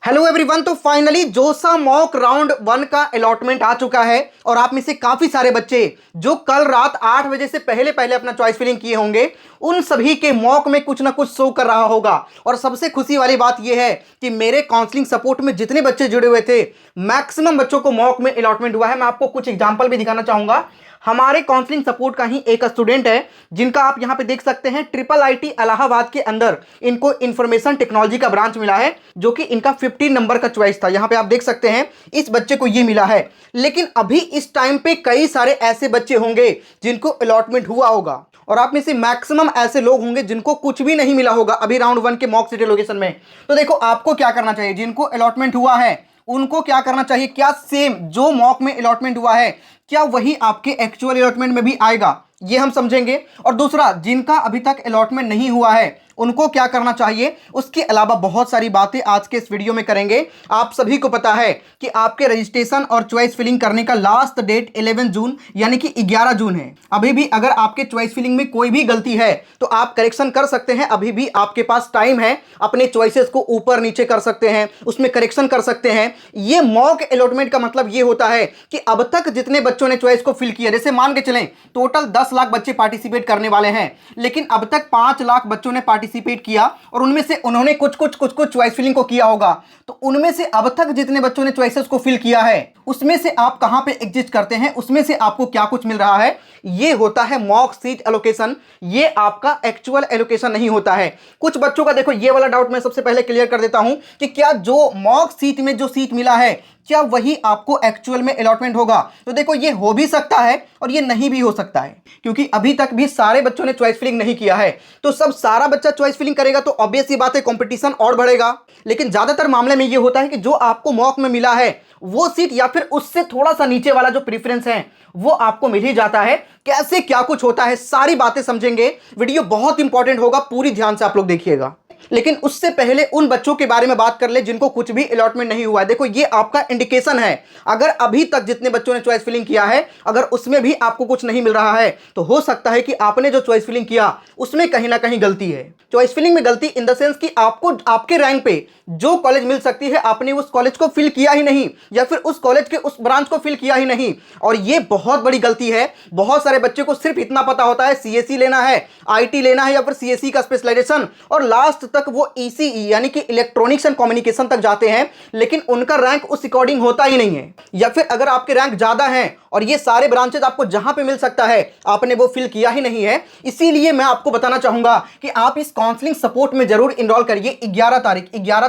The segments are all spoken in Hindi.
Hello everyone. तो फाइनली जोसा मॉक राउंड 1 का अलॉटमेंट आ चुका है और आप में से काफी सारे बच्चे जो कल रात 8 बजे से पहले पहले अपना चॉइस फिलिंग किए होंगे उन सभी के मॉक में कुछ ना कुछ शो कर रहा होगा। और सबसे खुशी वाली बात यह है कि मेरे काउंसलिंग सपोर्ट में जितने बच्चे जुड़े हुए थे मैक्सिमम बच्चों को मॉक में अलॉटमेंट हुआ है। मैं आपको कुछ एग्जाम्पल भी दिखाना चाहूंगा। हमारे काउंसलिंग सपोर्ट का ही एक स्टूडेंट है जिनका आप यहां पे देख सकते हैं ट्रिपल आईटी इलाहाबाद के अंदर इनको इंफॉर्मेशन टेक्नोलॉजी का ब्रांच मिला है जो कि इनका 15 नंबर का चॉइस था। यहां पे आप देख सकते हैं इस बच्चे को ये मिला है। लेकिन अभी इस टाइम पे कई सारे ऐसे बच्चे होंगे जिनको अलॉटमेंट हुआ होगा और आप में से मैक्सिमम ऐसे लोग होंगे जिनको कुछ भी नहीं मिला होगा अभी राउंड 1 के मॉक सिटी लोकेशन में। तो देखो आपको क्या करना चाहिए, जिनको अलॉटमेंट हुआ है उनको क्या करना चाहिए, क्या सेम जो मॉक में अलॉटमेंट हुआ है क्या वही आपके एक्चुअल अलॉटमेंट में भी आएगा, ये हम समझेंगे। और दूसरा, जिनका अभी तक अलॉटमेंट नहीं हुआ है उनको क्या करना चाहिए, उसके अलावा बहुत सारी बातें आज के इस वीडियो में करेंगे। आप सभी को पता है कि आपके रजिस्ट्रेशन और चॉइस फिलिंग करने का लास्ट डेट 11 जून यानी कि 11 जून है। अभी भी अगर आपके चॉइस फिलिंग में कोई भी गलती है तो आप करेक्शन कर सकते हैं। अभी भी आपके पास टाइम है, अपने चॉइसेस को ऊपर नीचे कर सकते हैं, उसमें करेक्शन कर सकते हैं। ये मॉक अलॉटमेंट का मतलब ये होता है कि अब तक जितने बच्चों ने चॉइस को फिल किया, जैसे मान के चलें टोटल 10 लाख बच्चे पार्टिसिपेट करने वाले हैं, लेकिन अब तक 5 लाख बच्चों ने पार्टिसिपेट किया और उनमें से उन्होंने कुछ चॉइस फिलिंग को किया होगा। तो उनमें से अब तक जितने बच्चों ने चॉइसेस को फिल किया है उसमें से आप कहां पे एग्जिस्ट करते हैं, उसमें से आपको क्या कुछ मिल रहा है, ये होता है मॉक सीट एलोकेशन। ये आपका एक्चुअल एलोकेशन नहीं होता है। कुछ बच्चों का देखो ये वाला डाउट मैं सबसे पहले क्लियर कर देता हूं कि क्या जो मॉक सीट में जो सीट मिला है क्या वही आपको एक्चुअल में अलॉटमेंट होगा। तो देखो ये हो भी सकता है और ये नहीं भी हो सकता है, क्योंकि अभी तक भी सारे बच्चों ने चॉइस फिलिंग नहीं किया है। तो सब सारा बच्चा चॉइस फिलिंग करेगा तो ऑब्वियस सी बात है कंपटीशन और बढ़ेगा। लेकिन ज्यादातर मामले में ये होता है कि जो आपको मॉक में मिला है वो सीट या फिर उससे थोड़ा सा नीचे वाला जो प्रेफरेंस है वो आपको मिल ही जाता है। कैसे क्या कुछ होता है सारी बातें समझेंगे। वीडियो बहुत इंपॉर्टेंट होगा, पूरी ध्यान से आप लोग देखिएगा। लेकिन उससे पहले उन बच्चों के बारे में बात कर ले जिनको कुछ भी अलॉटमेंट नहीं हुआ है। देखो ये आपका इंडिकेशन है, अगर अभी तक जितने बच्चों ने चॉइस फिलिंग किया है अगर उसमें भी आपको कुछ नहीं मिल रहा है तो हो सकता है कि आपने जो चॉइस फिलिंग किया उसमें कहीं ना कहीं गलती है। चॉइस फिलिंग में गलती इन द सेंस कि आपको आपके रैंक पे जो कॉलेज मिल सकती है आपने उस कॉलेज को फिल किया ही नहीं, या फिर उस कॉलेज के उस ब्रांच को फिल किया ही नहीं। और ये बहुत बड़ी गलती है। बहुत सारे बच्चे को सिर्फ इतना पता होता है सीएसई लेना है, आईटी लेना है या फिर सीएसई का स्पेशलाइजेशन, और लास्ट तक वो ईसीई यानी कि इलेक्ट्रॉनिक्स एंड कम्युनिकेशन तक जाते हैं, लेकिन उनका रैंक उस अकॉर्डिंग होता ही नहीं है। या फिर अगर आपके रैंक ज्यादा है और ये सारे ब्रांचेज आपको जहां पे मिल सकता है आपने वो फिल किया ही नहीं है। इसीलिए मैं आपको बताना चाहूंगा कि आप इस काउंसलिंग सपोर्ट में जरूर इनरोल करिए। 11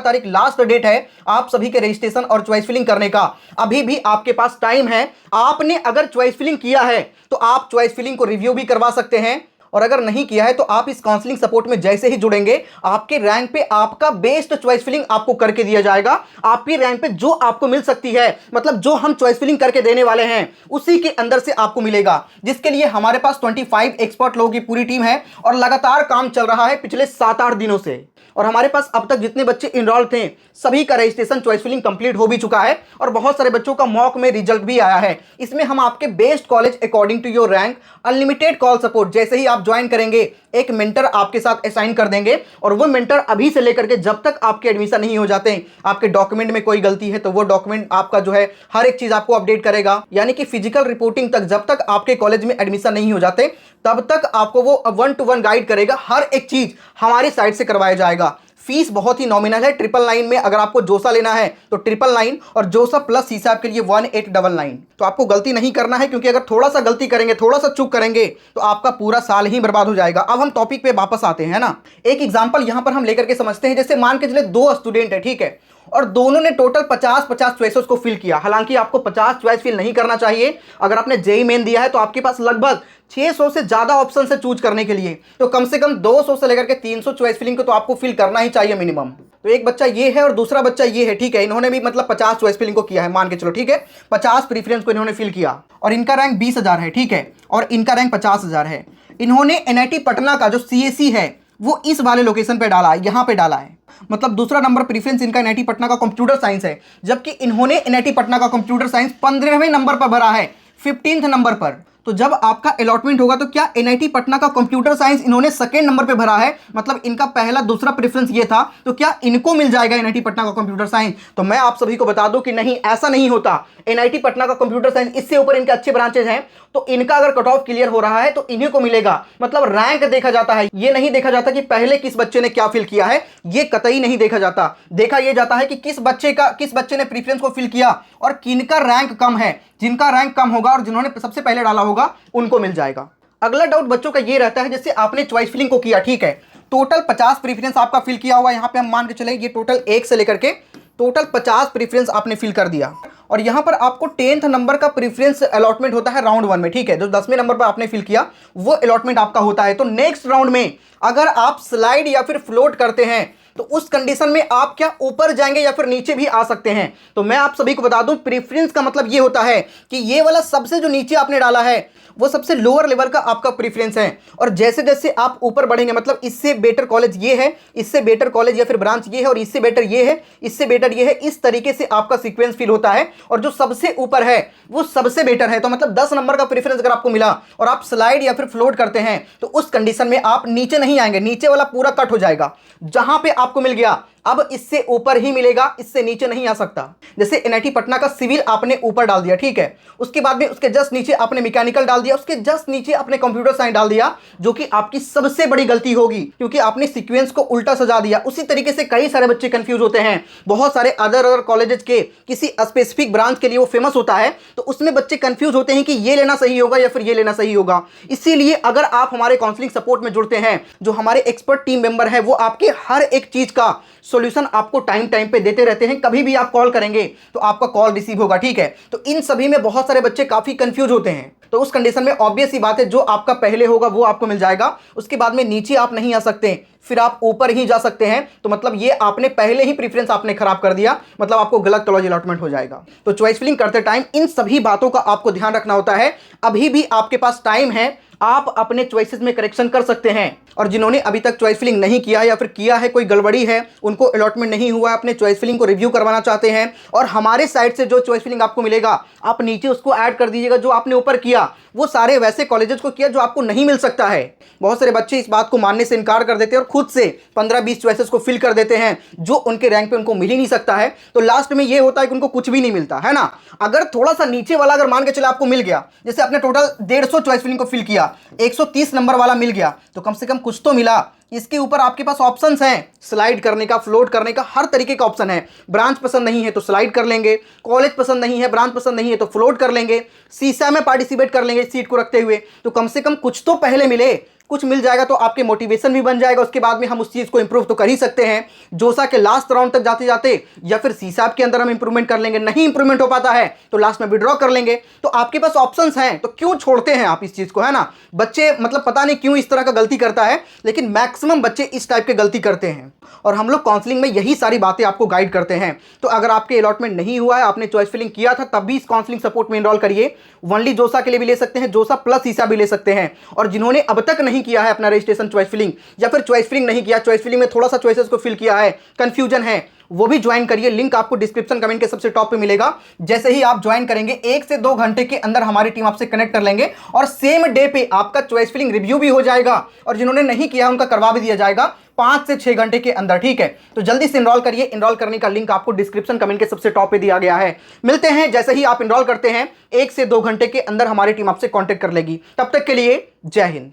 तारीख लास्ट डेट है आप सभी के रजिस्ट्रेशन और चॉइस फिलिंग करने का। अभी भी आपके पास टाइम है। आपने अगर चॉइस फिलिंग किया है तो आप चॉइस फिलिंग को रिव्यू भी करवा सकते हैं, और अगर नहीं किया है तो आप इस काउंसलिंग सपोर्ट में जैसे ही जुड़ेंगे आपके रैंक पे आपका बेस्ट चॉइस फिलिंग आपको करके दिया जाएगा। आपकी रैंक पे जो आपको मिल सकती है, मतलब जो हम चॉइस फिलिंग करके देने वाले हैं उसी के अंदर से आपको मिलेगा, जिसके लिए हमारे पास 25 एक्सपर्ट लोगों की पूरी टीम है और लगातार काम चल रहा है पिछले 7-8 दिनों से। और हमारे पास अब तक जितने बच्चे इनरोल थे सभी का रजिस्ट्रेशन चॉइस फिलिंग कंप्लीट हो भी चुका है और बहुत सारे बच्चों का मॉक में रिजल्ट भी आया है। इसमें हम आपके best college according to your rank, unlimited call support, जैसे ही आप ज्वाइन करेंगे एक मेंटर आपके साथ असाइन कर देंगे और वो मेंटर अभी से लेकर के जब तक आपके एडमिशन नहीं हो जाते, आपके डॉक्यूमेंट में कोई गलती है तो वो डॉक्यूमेंट आपका जो है हर एक चीज आपको अपडेट करेगा। यानी कि फिजिकल रिपोर्टिंग तक जब तक आपके कॉलेज में एडमिशन नहीं हो जाते तब तक आपको वो 1-to-1 गाइड करेगा। हर एक चीज हमारी साइड से करवाया जाएगा। फीस बहुत ही नॉमिनल है। 999 में अगर आपको जोसा लेना है तो 999 और जोसा प्लस हिसाब के लिए 1899। तो आपको गलती नहीं करना है, क्योंकि अगर थोड़ा सा गलती करेंगे, थोड़ा सा चूक करेंगे तो आपका पूरा साल ही बर्बाद हो जाएगा। अब हम टॉपिक पे वापस आते हैं ना। एक एग्जांपल यहां पर हम लेकर के समझते हैं। जैसे मान के चले 2 स्टूडेंट है, ठीक है, और दोनों ने टोटल 50-50 चॉइसेस को फिल किया। हालांकि आपको 50 चॉइस फिल नहीं करना चाहिए। अगर आपने जेईई मेन दिया है तो आपके पास लगभग 600 से ज्यादा ऑप्शन से चूज करने के लिए, तो कम से कम 200 से लेकर के 300 चॉइस फिलिंग को तो आपको फिल करना ही चाहिए मिनिमम। तो एक बच्चा ये है और दूसरा बच्चा ये है, ठीक है, इन्होंने भी मतलब 50 चॉइस फिलिंग को किया है, मान के चलो, ठीक है, 50 प्रीफरेंस को इन्होंने फिल किया और इनका रैंक 20,000 है, ठीक है, और इनका रैंक 50,000 है। इन्होंने एनआईटी पटना का जो सीएसई है वो इस वाले लोकेशन पे डाला है, यहां पे डाला है। मतलब दूसरा नंबर प्रेफरेंस इनका एनआईटी पटना का कंप्यूटर साइंस है, जबकि इन्होंने एनआईटी पटना का कंप्यूटर साइंस 15वें नंबर पर भरा है, 15th नंबर पर। तो जब आपका अलॉटमेंट होगा तो क्या एनआईटी पटना का कंप्यूटर साइंस इन्होंने सेकंड नंबर पे भरा है, मतलब इनका पहला दूसरा प्रेफरेंस ये था, तो क्या इनको मिल जाएगा एनआईटी पटना का कंप्यूटर साइंस? तो मैं आप सभी को बता दूं कि नहीं, ऐसा नहीं होता। एनआईटी पटना का कंप्यूटर साइंस, इससे ऊपर इनके अच्छे ब्रांचेज हैं, तो इनका अगर कट ऑफ क्लियर हो रहा है तो इन्हीं को मिलेगा। मतलब रैंक देखा जाता है, ये नहीं देखा जाता कि पहले किस बच्चे ने क्या फिल किया है, ये कतई नहीं देखा जाता। देखा यह जाता है कि किस बच्चे ने प्रीफरेंस को फिल किया और किनका रैंक कम है। जिनका रैंक कम होगा और जिन्होंने सबसे पहले डाला होगा उनको मिल जाएगा। अगला डाउट बच्चों का ये रहता है, जैसे आपने चॉइस फिलिंग को किया, ठीक है, टोटल 50 प्रीफरेंस आपका फिल किया हुआ, यहां पे हम मान के चले ये टोटल 1 से लेकर के टोटल 50 प्रीफरेंस आपने फिल कर दिया, और यहां पर आपको 10th नंबर का प्रीफरेंस अलॉटमेंट होता है राउंड 1 में, ठीक है, जो 10वें नंबर पर आपने फिल किया वो अलॉटमेंट आपका होता है। तो नेक्स्ट राउंड में अगर आप स्लाइड या फिर फ्लोट करते हैं तो उस कंडीशन में आप क्या ऊपर जाएंगे या फिर नीचे भी आ सकते हैं। तो मैं आप सभी को बता दूं, प्रेफरेंस का मतलब ये होता है कि ये वाला सबसे जो नीचे आपने डाला है वो सबसे लोअर लेवल का आपका प्रेफरेंस है, और जैसे जैसे आप ऊपर बढ़ेंगे, मतलब इससे बेटर कॉलेज ये है, इससे बेटर कॉलेज या फिर ब्रांच ये है, और इससे बेटर ये है, इससे बेटर ये है, इस तरीके से आपका सीक्वेंस फिल होता है, और जो सबसे ऊपर है वो सबसे बेटर है। तो मतलब 10 नंबर का प्रेफरेंस अगर आपको मिला और आप स्लाइड या फिर फ्लोट करते हैं तो उस कंडीशन में आप नीचे नहीं आएंगे, नीचे वाला पूरा कट हो जाएगा। जहां पे आपको मिल गया अब इससे ऊपर ही मिलेगा, इससे नीचे नहीं आ सकता। जैसे एनआईटी पटना का सिविल आपने ऊपर डाल दिया, ठीक है, उसके बाद में उसके जस्ट नीचे आपने मैकेनिकल डाल दिया, उसके जस्ट नीचे आपने कंप्यूटर साइंस डाल दिया, जो कि आपकी सबसे बड़ी गलती होगी क्योंकि आपने सीक्वेंस को उल्टा सजा दिया। उसी तरीके से कई सारे बच्चे कंफ्यूज होते हैं, बहुत सारे अदर कॉलेजेस के किसी स्पेसिफिक ब्रांच के लिए वो फेमस होता है, तो उसमें बच्चे कंफ्यूज होते हैं कि ये लेना सही होगा या फिर ये लेना सही होगा। इसीलिए अगर आप हमारे काउंसलिंग सपोर्ट में जुड़ते हैं, जो हमारे एक्सपर्ट टीम मेंबर है वो आपके हर एक चीज का सॉल्यूशन आपको टाइम पे देते रहते हैं। कभी भी आप कॉल करेंगे तो आपका कॉल रिसीव होगा, ठीक है। तो इन सभी में बहुत सारे बच्चे काफी कंफ्यूज होते हैं, तो उस कंडीशन में ऑब्वियस ही बात है जो आपका पहले होगा वो आपको मिल जाएगा, उसके बाद में नीचे आप नहीं आ सकते, फिर आप ऊपर ही जा सकते हैं। तो मतलब ये आपने पहले ही प्रेफरेंस आपने खराब कर दिया, मतलब आपको गलत कॉलेज अलॉटमेंट हो जाएगा। तो चॉइस फिलिंग करते टाइम इन सभी बातों का आपको ध्यान रखना होता है। अभी भी आपके पास टाइम है, आप अपने चॉइसेस में करेक्शन कर सकते हैं, और जिन्होंने अभी तक चॉइस फिलिंग नहीं किया या फिर किया है कोई गड़बड़ी है, उनको अलॉटमेंट नहीं हुआ, अपने चॉइस फिलिंग को रिव्यू करवाना चाहते हैं और हमारे साइड से जो चॉइस फिलिंग आपको मिलेगा आप नीचे उसको ऐड कर दीजिएगा। जो आपने ऊपर किया वो सारे वैसे कॉलेजेस को किया जो आपको नहीं मिल सकता है। बहुत सारे बच्चे इस बात को मानने से इनकार कर देते हैं और खुद से 15-20 चॉइसेस को फिल कर देते हैं जो उनके रैंक पे उनको मिल ही नहीं सकता है। तो लास्ट में ये होता है कि उनको कुछ भी नहीं मिलता है ना। अगर थोड़ा सा नीचे वाला अगर मान के चले आपको मिल गया, जैसे आपने टोटल 150 चॉइस फिलिंग को फिल किया, 130 नंबर वाला मिल गया, तो कम से कम कुछ तो मिला। इसके ऊपर आपके पास ऑप्शंस हैं, स्लाइड करने का, फ्लोट करने का, हर तरीके का ऑप्शन है। ब्रांच पसंद नहीं है तो स्लाइड कर लेंगे, कॉलेज पसंद नहीं है, ब्रांच पसंद नहीं है तो फ्लोट कर लेंगे, सीसा में पार्टिसिपेट कर लेंगे सीट को रखते हुए। तो कम से कम कुछ तो पहले मिले, कुछ मिल जाएगा तो आपके मोटिवेशन भी बन जाएगा। उसके बाद में हम उस चीज़ को इंप्रूव तो कर ही सकते हैं। जोसा के लास्ट राउंड तक जाते जाते या फिर सीसाब के अंदर हम इंप्रूवमेंट कर लेंगे, नहीं इंप्रूवमेंट हो पाता है तो लास्ट में विड्रॉ कर लेंगे। तो आपके पास ऑप्शंस हैं, तो क्यों छोड़ते हैं आप इस चीज़ को, है ना। बच्चे मतलब पता नहीं क्यों इस तरह का गलती करता है, लेकिन मैक्सिमम बच्चे इस टाइप के गलती करते हैं, और हम लोग काउंसलिंग में यही सारी बातें आपको गाइड करते हैं। तो अगर आपके अलॉटमेंट नहीं हुआ है, आपने चॉइस फिलिंग किया था, तब भी इस काउंसलिंग सपोर्ट में इनरोल करिए। ओनली जोसा के लिए भी ले सकते हैं, जोसा प्लस सीसा भी ले सकते हैं। और जिन्होंने अब तक नहीं किया है अपना रजिस्ट्रेशन चॉइस फिलिंग, या फिर चॉइस फिलिंग नहीं किया, चॉइस फिलिंग में थोड़ा सा चॉइसेस को फिल किया है, कंफ्यूजन है, वो भी ज्वाइन करिए। लिंक आपको डिस्क्रिप्शन कमेंट के सबसे टॉप पे मिलेगा। जैसे ही आप ज्वाइन करेंगे 1 से 2 घंटे के अंदर हमारी टीम आपसे कनेक्ट कर लेंगे, और सेम डे पे आपका चॉइस फिलिंग रिव्यू भी हो जाएगा, और जिन्होंने नहीं किया उनका करवा भी दिया जाएगा 5 से 6 घंटे के अंदर, ठीक है। तो जल्दी से इनरोल करिए। इनरोल करने का लिंक आपको डिस्क्रिप्शन कमेंट के सबसे टॉप पे दिया गया है। मिलते हैं जैसे ही आप इनरोल करते हैं, 1 से 2 घंटे के अंदर हमारी टीम आपसे कॉन्टेक्ट कर लेगी। तब तक के लिए जय हिंद।